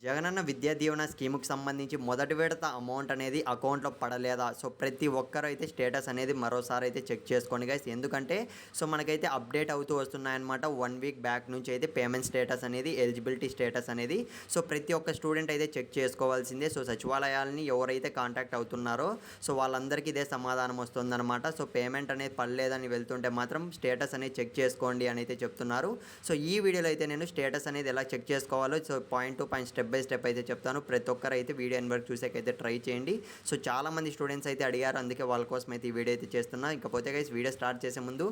జగనన్న విద్యా దీవెన స్కీముకి సంబంధించి మొదటి విడత అమౌంట్ అనేది అకౌంట్లో పడలేదా? సో, ప్రతి ఒక్కరు అయితే స్టేటస్ అనేది మరోసారి అయితే చెక్ చేసుకోండి గైస్. ఎందుకంటే మనకైతే అప్డేట్ అవుతూ వస్తున్నాయన్నమాట. 1 వీక్ బ్యాక్ నుంచి అయితే పేమెంట్ స్టేటస్ అనేది, ఎలిజిబిలిటీ స్టేటస్ అనేది ప్రతి ఒక్క స్టూడెంట్ అయితే చెక్ చేసుకోవాల్సిందే. సచివాలయాలని ఎవరైతే కాంటాక్ట్ అవుతున్నారో వాళ్ళందరికీ ఇదే సమాధానం వస్తుందన్నమాట. పేమెంట్ అనేది పడలేదని వెళ్తుంటే మాత్రం స్టేటస్ అనేది చెక్ చేసుకోండి అని అయితే చెప్తున్నారు. ఈ వీడియోలో అయితే నేను స్టేటస్ అనేది ఎలా చెక్ చేసుకోవాలో point to point step by step అయితే చెప్తాను. ప్రతి ఒక్కరు అయితే వీడియో ఎండ్ వరకు చూసాకైతే ట్రై చేయండి. చాలామంది స్టూడెంట్స్ అయితే అడిగారు, అందుకే వాళ్ళ కోసం అయితే ఈ వీడియో అయితే చేస్తున్నా. ఇకపోతే గైస్ వీడియో స్టార్ట్ చేసే ముందు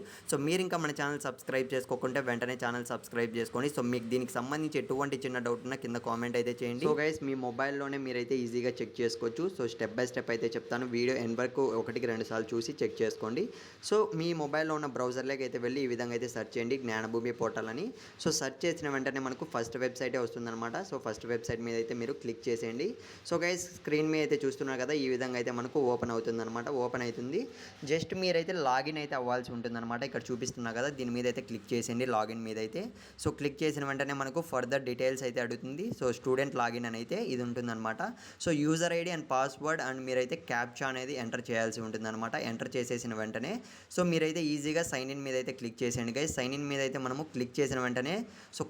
మీరు ఇంకా మన ఛానల్ సబ్స్క్రైబ్ చేసుకోకుంటే వెంటనే ఛానల్ సబ్స్క్రైబ్ చేసుకోండి. మీకు దీనికి సంబంధించి ఎటువంటి చిన్న డౌట్ ఉన్నా కింద కామెంట్ అయితే చేయండి. గైస్ మీ మొబైల్లోనే మీరైతే ఈజీగా చెక్ చేసుకోవచ్చు. స్టెప్ బై స్టెప్ అయితే చెప్తాను. వీడియో ఎండ్ వరకు 1-2 సార్లు చూసి చెక్ చేసుకోండి. మీ మొబైల్లో ఉన్న బ్రౌజర్లోకి అయితే వెళ్ళి ఈ విధంగా అయితే సెర్చ్ చేయండి, జ్ఞానభూమి పోర్టల్ అని. సెర్చ్ చేసిన వెంటనే మనకు ఫస్ట్ వెబ్సైటే వస్తుందన్నమాట. ఫస్ట్ వెబ్సైట్ మీద అయితే మీరు క్లిక్ చేసేయండి. గైస్ స్క్రీన్ మీద అయితే చూస్తున్నారు కదా, ఈ విధంగా అయితే మనకు ఓపెన్ అవుతుందన్నమాట. ఓపెన్ అవుతుంది. జస్ట్ మీరైతే లాగిన్ అయితే అవ్వాల్సి ఉంటుందన్నమాట. ఇక్కడ చూపిస్తున్నా కదా, దీని మీద అయితే క్లిక్ చేసేయండి, లాగిన్ మీద అయితే. క్లిక్ చేసిన వెంటనే మనకు ఫర్దర్ డీటెయిల్స్ అయితే అడుగుతుంది. స్టూడెంట్ లాగిన్ అని అయితే ఇది ఉంటుందన్నమాట. User ID and password and మీరైతే క్యాప్చా అనేది ఎంటర్ చేయాల్సి ఉంటుందన్నమాట. ఎంటర్ చేసేసిన వెంటనే మీరైతే ఈజీగా సైన్ ఇన్ మీద అయితే క్లిక్ చేసేయండి గైస్. సైన్ ఇన్ మీద అయితే మనము క్లిక్ చేసిన వెంటనే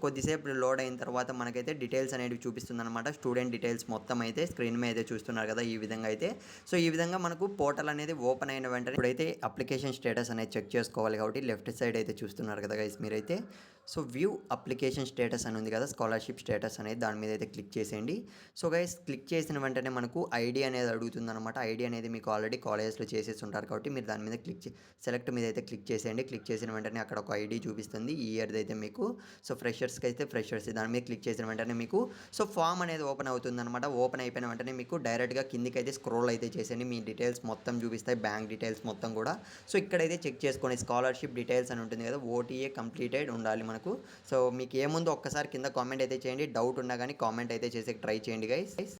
కొద్దిసేపు లోడ్ అయిన తర్వాత మనకైతే డీటెయిల్స్ అనేవి చూపిస్తుందన్నమాట. స్టూడెంట్ డీటెయిల్స్ మొత్తం అయితే స్క్రీన్ మీద అయితే చూస్తున్నారు కదా, ఈ విధంగా అయితే. ఈ విధంగా మనకు పోర్టల్ అనేది ఓపెన్ అయిన వెంటనే ఇప్పుడైతే అప్లికేషన్ స్టేటస్ అనేది చెక్ చేసుకోవాలి కాబట్టి లెఫ్ట్ సైడ్ అయితే చూస్తున్నారు కదా గైస్ మీరైతే. వ్యూ అప్లికేషన్ స్టేటస్ అని ఉంది కదా, స్కాలర్షిప్ స్టేటస్ అనేది, దాని మీద అయితే క్లిక్ చేసేయండి. గైస్ క్లిక్ చేసిన వెంటనే మనకు ఐడి అనేది అడుగుతుందన్నమాట. ఐడి అనేది మీకు ఆల్రెడీ కాలేజెస్లో చేసేసి ఉంటారు కాబట్టి మీరు దాని మీద సెలెక్ట్ మీద అయితే క్లిక్ చేసేయండి. క్లిక్ చేసిన వెంటనే అక్కడ ఒక ఐడి చూపిస్తుంది, ఈ ఇయర్ది అయితే మీకు. ఫ్రెషర్స్కి అయితే ఫ్రెషర్స్, దాని మీద క్లిక్ చేసిన వెంటనే మీకు ఫామ్ అనేది ఓపెన్ అవుతుందన్నమాట. ఓపెన్ అయిపోయిన వెంటనే మీకు డైరెక్ట్గా కిందికి అయితే స్క్రోల్ అయితే చేసేయండి. మీ డీటెయిల్స్ మొత్తం చూపిస్తాయి, బ్యాంక్ డీటెయిల్స్ మొత్తం కూడా. ఇక్కడైతే చెక్ చేసుకోండి, స్కాలర్షిప్ డీటెయిల్స్ అని ఉంటుంది కదా, ఓటీఏ కంప్లీటెడ్ ఉండాలి మనకు. మీకు ఏముందో ఒక్కసారి కింద కామెంట్ అయితే చేయండి. డౌట్ ఉన్నా కానీ కామెంట్ అయితే చేసే ట్రై చేయండి గైస్.